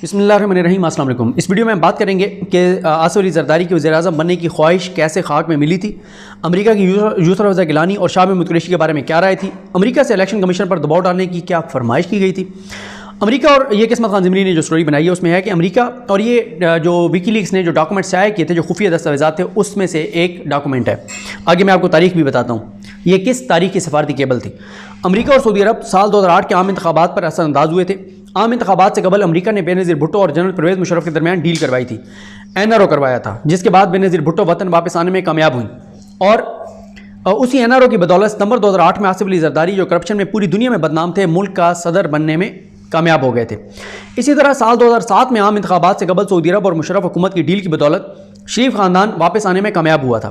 बिस्मिल्लाहिर्रहमानिर्रहीम, अस्सलाम वालेकुम। इस वीडियो में हम बात करेंगे कि आसिफ अली ज़रदारी की वज़ीर-ए-आज़म बनने की ख्वाहिश कैसे खाक में मिली थी, अमेरिका की यूसुफ रज़ा गिलानी और शाह महमूद कुरैशी के बारे में क्या राय थी, अमेरिका से इलेक्शन कमीशन पर दबाव डालने की क्या फरमाइश की गई थी। अमेरिका और ये किस्मत खान ज़िमरी ने जो स्टोरी बनाई है उसमें है कि अमेरिका और ये जो विकीलीक्स ने जो डॉक्यूमेंट शाया किए थे, जो खुफिया दस्तावेज़ात थे, उसमें से एक डॉक्यूमेंट है। आगे मैं आपको तारीख भी बताता हूँ ये किस तारीख की सफारती केबल थी। अमेरिका और सऊदी अरब साल 2008 के आम इंतखाबात पर असरअंदाज हुए थे। आम इंतखाबात से कबल अमेरिका ने बेनज़ीर भुट्टो और जनरल परवेज़ मुशर्रफ के दरमियान डील करवाई थी, NRO करवाया था, जिसके बाद बेनज़ीर भुट्टो वतन वापस आने में कामयाब हुई और उसी NRO की बदौलत सितंबर 2008 में आसिफ अली ज़रदारी, जो करप्शन में पूरी दुनिया में बदनाम थे, मुल्क का सदर बनने में कामयाब हो गए थे। इसी तरह साल 2007 में आम इंतखाबात से कबल सऊदी अरब और मुशर्रफ हुकूमत की डील की बदौलत शरीफ ख़ानदान वापस आने में कामयाब हुआ था।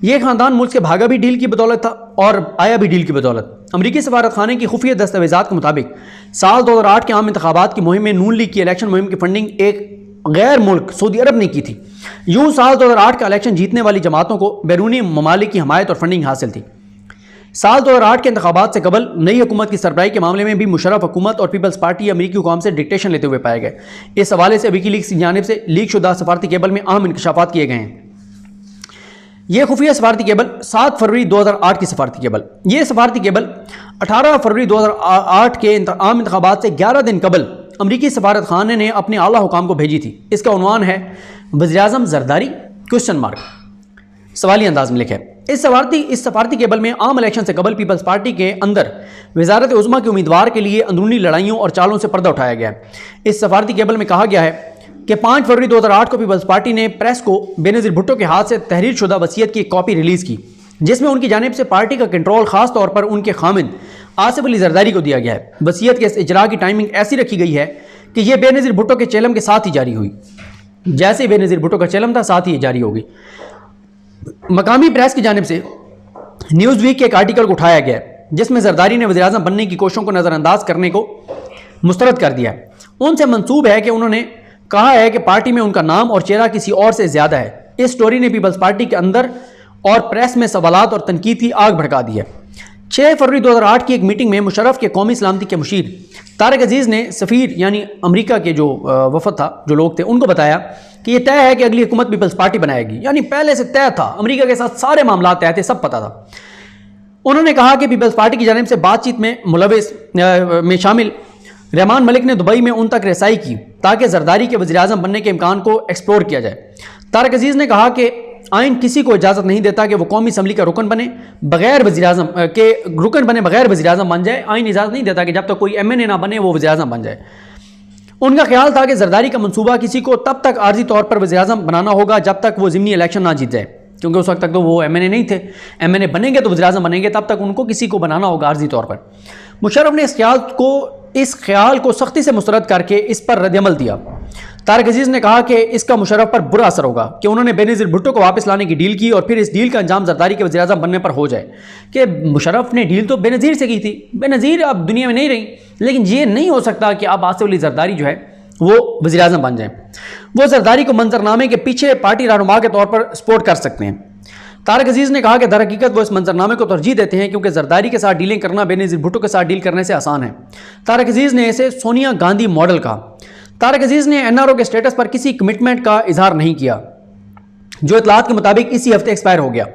यह ख़ानदान मुल्क से भागा भी डील की बदौलत था और आया भी डील की बदौलत। अमरीकी सफारत खाने की खुफिया दस्तावेज़ात के मुताबिक साल 2008 के आम इंतखाबात की मुहिम में नून लीग की इलेक्शन मुहिम की फंडिंग एक गैर मुल्क सऊदी अरब ने की थी। यूँ साल 2008 का इलेक्शन जीतने वाली जमातों को बैरूनी ममालिक की हमायत और फंडिंग हासिल थी। साल 2008 के इंतखाबात से कबल नई हुकूमत की सरबराही के मामले में भी मुशर्रफ हुकूमत और पीपल्स पार्टी अमरीकी हुकाम से डिक्टेशन लेते हुए पाए गए। इस हवाले से विकीलीक्स की जानिब से लीक शुदा सफारती केबल में अहम इंकशाफात किए गए हैं। यह खुफिया सफारती केबल 7 फरवरी 2008 की सफारती केबल। यह सफारती केबल 18 फरवरी 2008 के आम इंतखाबात से 11 दिन कबल अमरीकी सफारत खाने ने अपने आला हुकाम को भेजी थी। इसका उन्वान है वज़ीर-ए-आज़म ज़रदारी ? सवाली अंदाज में लिखे। इस सफारती केबल में आम इलेक्शन से कबल पीपल्स पार्टी के अंदर वज़ारत उज़्मा के उम्मीदवार के लिए अंदरूनी लड़ाइयों और चालों से पर्दा उठाया गया है। इस सफारती केबल में कहा गया है कि 5 फरवरी 2008 को पीपल्स पार्टी ने प्रेस को बेनज़ीर भुट्टो के हाथ से तहरीर शुदा वसीयत की एक कॉपी रिलीज़ की, जिसमें उनकी जानिब से पार्टी का कंट्रोल खास तौर पर उनके खामिद आसिफ अली ज़रदारी को दिया गया है। वसीयत के इस इजरा की टाइमिंग ऐसी रखी गई है कि यह बेनज़ीर भुट्टो के चेलम के साथ ही जारी हुई। जैसे बेनज़ीर भुट्टो का चेलम था, साथ ही जारी होगी। मकामी प्रेस की जानिब से न्यूज़ वीक के एक आर्टिकल को उठाया गया है, जिसमें ज़रदारी ने वज़ीर-ए-आज़म बनने की कोशिशों को नज़रअंदाज करने को मुस्तरद कर दिया है। उनसे मंसूब है कि उन्होंने कहा है कि पार्टी में उनका नाम और चेहरा किसी और से ज़्यादा है। इस स्टोरी ने पीपल्स पार्टी के अंदर और प्रेस में सवालात और तनकीद की आग भड़का दी है। 6 फरवरी 2008 की एक मीटिंग में मुशर्रफ के कौमी सलामती के मुशीर तारिक अजीज़ ने सफ़ीर यानी अमेरिका के जो वफद था, जो लोग थे, उनको बताया कि यह तय है कि अगली हुकूमत पीपल्स पार्टी बनाएगी। यानी पहले से तय था, अमेरिका के साथ सारे मामला तय थे, सब पता था। उन्होंने कहा कि पीपल्स पार्टी की जानिब से बातचीत में मुलविस में शामिल रहमान मलिक ने दुबई में उन तक रसाई की ताकि ज़रदारी के वज़ीर-ए-आज़म बनने के इम्कान को एक्सप्लोर किया जाए। तारिक अजीज़ ने कहा कि आइन किसी को इजाज़त नहीं देता कि वो कौमी असम्बली का रुकन बने बगैर वज़ीर-ए-आज़म बगैर वज़ीर-ए-आज़म बन जाए। आइन इजाज़त नहीं देता कि जब तक कोई MNA ना बने वो वज़ीर-ए-आज़म बन जाए। उनका ख्याल था कि ज़रदारी का मंसूबा किसी को तब तक आर्जी तौर पर वज़ीर-ए-आज़म बनाना होगा जब तक वो ज़िमनी इलेक्शन ना जीत जाए, क्योंकि उस वक्त तक तो वो MNA नहीं थे। MNA बनेंगे तो वज़ीर-ए-आज़म बनेंगे, तब तक उनको किसी को बनाना होगा आर्जी तौर पर। मुशर्रफ ने इस ख्याल को सख्ती से मुस्तरद करके इस पर रद्द-ए-अमल दिया। तारिक अजीज़ ने कहा कि इसका मुशर्रफ पर बुरा असर होगा कि उन्होंने बेनज़ीर भुट्टो को वापस लाने की डील की और फिर इस डील का अंजाम ज़रदारी के वज़ीर-ए-आज़म बनने पर हो जाए। कि मुशर्रफ ने डील तो बेनज़ीर से की थी, बेनज़ीर अब दुनिया में नहीं रही, लेकिन ये नहीं हो सकता कि अब आसिफ अली ज़रदारी जो है वो वज़ीर-ए-आज़म बन जाए। वो ज़रदारी को मंजरनामे के पीछे पार्टी रहनुमा के तौर पर सपोर्ट कर सकते हैं। तारिक अजीज़ ने कहा कि दर हकीकत वो इस मंजरनामे को तरजीह देते हैं क्योंकि ज़रदारी के साथ डीलिंग करना बेनज़ीर भुट्टो के साथ डील करने से आसान है। तारिक अजीज़ ने इसे सोनिया गांधी मॉडल कहा। तारिक अजीज़ ने NRO के स्टेटस पर किसी कमिटमेंट का इजहार नहीं किया, जो इतलात के मुताबिक इसी हफ्ते एक्सपायर हो गया।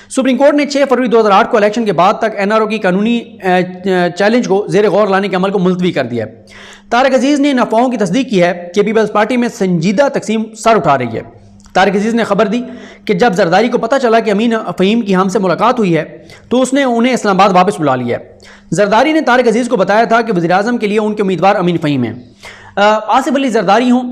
सुप्रीम कोर्ट ने 6 फरवरी 2008 को इलेक्शन के बाद तक NRO की कानूनी चैलेंज को ज़ेर गौर लाने के अमल को मुलतवी कर दिया है। तारिक अजीज़ ने इन अफवाहों की तस्दीक की है कि पीपल्स पार्टी में संजीदा तकसीम सर उठा रही है। तारिक अजीज़ ने खबर दी कि जब ज़रदारी को पता चला कि अमीन फ़हीम की हमसे मुलाकात हुई है तो उसने उन्हें इस्लामाबाद वापस बुला लिया है। ज़रदारी ने तारिक अजीज़ को बताया था कि वज़ीर-ए-आज़म के लिए उनके उम्मीदवार अमीन फ़हीम हैं। आसिफ अली ज़रदारी हों,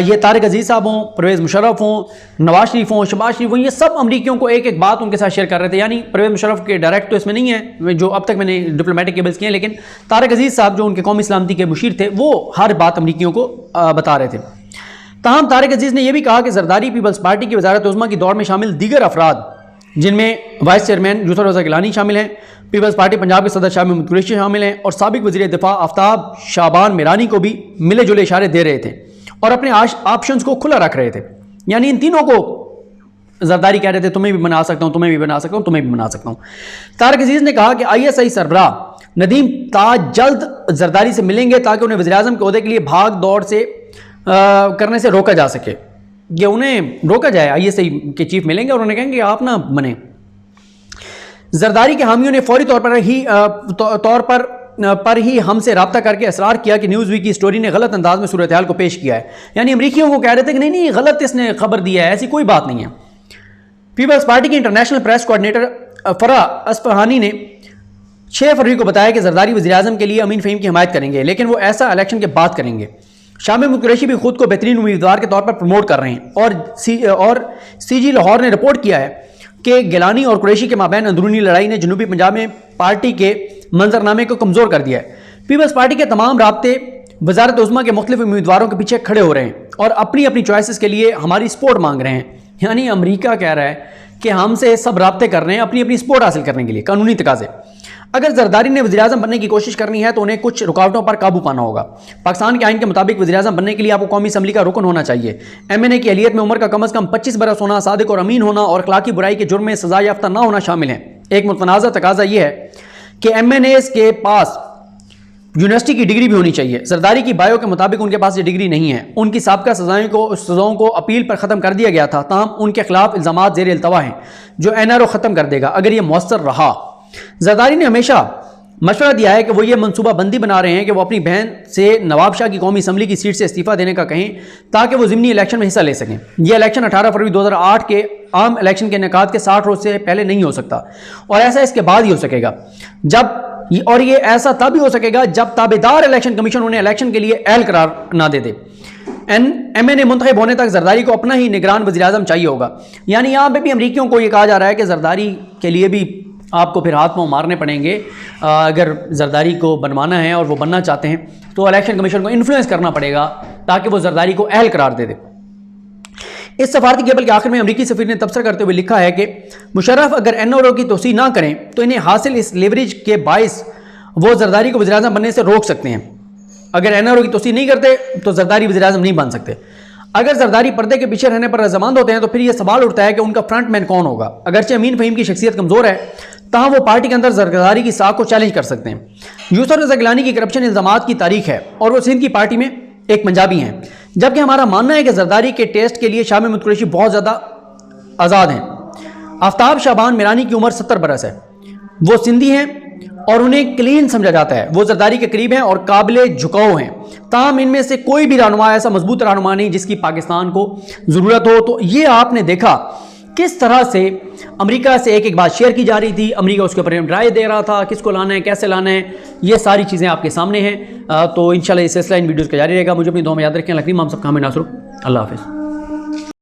ये तारिक अजीज़ साहब हों, परवेज़ मुशर्रफ हों, नवाज शरीफ हों, शहबाज शरीफ हों, ये सब अमरीकियों को एक एक बात उनके साथ शेयर कर रहे थे। यानी परवेज़ मुशर्रफ के डायरेक्ट तो इसमें नहीं है, जो अब तक मैंने डिप्लोमेटिक केबल्स किए हैं, लेकिन तारिक अजीज़ साहब जो उनके कौमी सलामती के मुशीर थे वो हर बात अमरीकियों को बता रहे थे। ताहम तारिक अजीज़ ने यह भी कहा कि ज़रदारी पीपल्स पार्टी की वज़ारत उज़्मा की दौड़ में शामिल दीगर अफराद, जिनमें वाइस चेयरमैन यूसुफ रज़ा गिलानी शामिल हैं, पीपल्स पार्टी पंजाब के सदर शाह महमूद कुरैशी शामिल हैं और साबिक वज़ीर दिफा आफ्ताब शाबान मिरानी को भी मिले जुले इशारे दे रहे थे और अपने ऑप्शंस को खुला रख रहे थे। यानी इन तीनों को ज़रदारी कह रहे थे तुम्हें भी बना सकता हूँ, तुम्हें भी बना सकता हूँ, तुम्हें भी बना सकता हूँ। तारिक अजीज़ ने कहा कि ISI सरबराह नदीम ताज जल्द जरदारी से मिलेंगे ताकि उन्हें वज़ीर-ए-आज़म के ओहदे के लिए भाग दौड़ से करने से रोका जा सके, कि उन्हें रोका जाए। आईएसआई के चीफ मिलेंगे और उन्हें कहेंगे आप ना बने। जरदारी के हामियों ने फौरी पर ही हमसे रब्ता करके असरार किया कि न्यूज़ वीक की स्टोरी ने गलत अंदाज में सूरत हाल को पेश किया है। यानी अमरीकियों को कह रहे थे कि नहीं गलत इसने खबर दिया है, ऐसी कोई बात नहीं है। पीपल्स पार्टी के इंटरनेशनल प्रेस कोऑर्डिनेटर फरा अस्फहानी ने 6 फरवरी को बताया कि जरदारी वज़ीर-ए-आज़म के लिए अमीन फ़हीम की हिमायत करेंगे, लेकिन वो ऐसा इलेक्शन के बाद करेंगे। शामी महमूद कुरैशी भी खुद को बेहतरीन उम्मीदवार के तौर पर प्रमोट कर रहे हैं और सीजी लाहौर ने रिपोर्ट किया है कि गिलानी और कुरैशी के माबैन अंदरूनी लड़ाई ने जनूबी पंजाब में पार्टी के मंजरनामे को कमज़ोर कर दिया है। पीपल्स पार्टी के तमाम राब्ते वज़ारत उज़्मा के मुख्तलिफ उम्मीदवारों के पीछे खड़े हो रहे हैं और अपनी अपनी चॉइसेस के लिए हमारी सपोर्ट मांग रहे हैं। यानी अमेरिका कह रहा है कि हमसे सब राब्ते कर रहे हैं अपनी अपनी सपोर्ट हासिल करने के लिए, कानूनी तकाजे। अगर जरदारी ने वज़ीर-ए-आज़म बनने की कोशिश करनी है तो उन्हें कुछ रुकावटों पर काबू पाना होगा। पाकिस्तान के आइन के मुताबिक वज़ीर-ए-आज़म बनने के लिए आपको कौमी असम्बली का रुकन होना चाहिए। MNA की अहलियत में उम्र का कम अज़ कम 25 बरस होना, सादिक और अमीन होना और अखलाकी बुराई के जुर्म में सजा याफ्ता ना होना शामिल है। एक मुतनाज़ा तकाजा यह है कि MNAs के पास यूनिवर्सिटी की डिग्री भी होनी चाहिए। जरदारी की बायो के मुताबिक उनके पास ये डिग्री नहीं है। उनकी साबका सजाओं को अपील पर ख़त्म कर दिया गया था, ताहम उनके खिलाफ इल्ज़ामात ज़ेर इल्तवा हैं जो NRO ख़त्म कर देगा अगर ये मौसर रहा। जरदारी ने हमेशा मशवरा दिया है कि वो ये मनसूबा बंदी बना रहे हैं कि वो अपनी बहन से नवाब शाह की कौमी असम्बली की सीट से इस्तीफ़ा देने का कहें ताकि वो ज़िमनी इलेक्शन में हिस्सा ले सकें। यह इलेक्शन 18 फरवरी 2008 के आम इलेक्शन के इनेकाद के 60 रोज़ से पहले नहीं हो सकता और ऐसा इसके बाद ही हो सकेगा और ये ऐसा तब ही हो सकेगा जब ताबेदार इलेक्शन कमीशन उन्हें इलेक्शन के लिए अहल करार ना दे दे। MNA मुंतखब होने तक जरदारी को अपना ही निगरान वज़ीर-ए-आज़म चाहिए होगा। यानी यहाँ पे भी अमरीकियों को ये कहा जा रहा है कि जरदारी के लिए भी आपको फिर हाथ पाँव मारने पड़ेंगे। अगर जरदारी को बनवाना है और वो बनना चाहते हैं तो इलेक्शन कमीशन को इन्फ्लुएंस करना पड़ेगा ताकि वो जरदारी को अहल करार दे दे। इस सफारती केबल के आखिर में अमरीकी सफीर ने तबसरा करते हुए लिखा है कि मुशर्रफ अगर NRO की तोसी ना करें तो इन्हें हासिल इस लेवरेज के बायस वो जरदारी को वज़ीर-ए-आज़म बनने से रोक सकते हैं। अगर NRO की तोसी नहीं करते तो जरदारी वज़ीर-ए-आज़म नहीं बन सकते। अगर जरदारी पर्दे के पीछे रहने पर रज़ामंद होते हैं तो फिर यह सवाल उठता है कि उनका फ्रंट मैन कौन होगा। अगरचे अमीन फ़हीम की शख्सियत कमज़ोर है तहाँ वो पार्टी के अंदर जरदारी की साख को चैलेंज कर सकते हैं। यूसुफ रज़ा गिलानी की करप्शन इल्ज़ामात की तारीख है और वो सिंध की पार्टी में एक पंजाबी हैं, जबकि हमारा मानना है कि जरदारी के टेस्ट के लिए शामी महमूद कुरैशी बहुत ज़्यादा आज़ाद हैं। आफ्ताब शाबान मिरानी की उम्र 70 बरस है, वो सिंधी हैं और उन्हें क्लीन समझा जाता है। वो जरदारी के करीब हैं और काबिल झुकाव हैं, ताहम इनमें से कोई भी रहनुमा ऐसा मजबूत रहनुमा नहीं जिसकी पाकिस्तान को ज़रूरत हो। तो ये आपने देखा किस तरह से अमेरिका से एक एक बात शेयर की जा रही थी, अमेरिका उसके ऊपर राय दे रहा था किसको लाना है कैसे लाना है, ये सारी चीज़ें आपके सामने हैं। तो इंशाल्लाह ये सिलसिला इन वीडियोज़ का जारी रहेगा। मुझे अपनी दुआ में याद रखें। लकीम हम सब का हमें नासर। अल्लाह हाफ़िज़।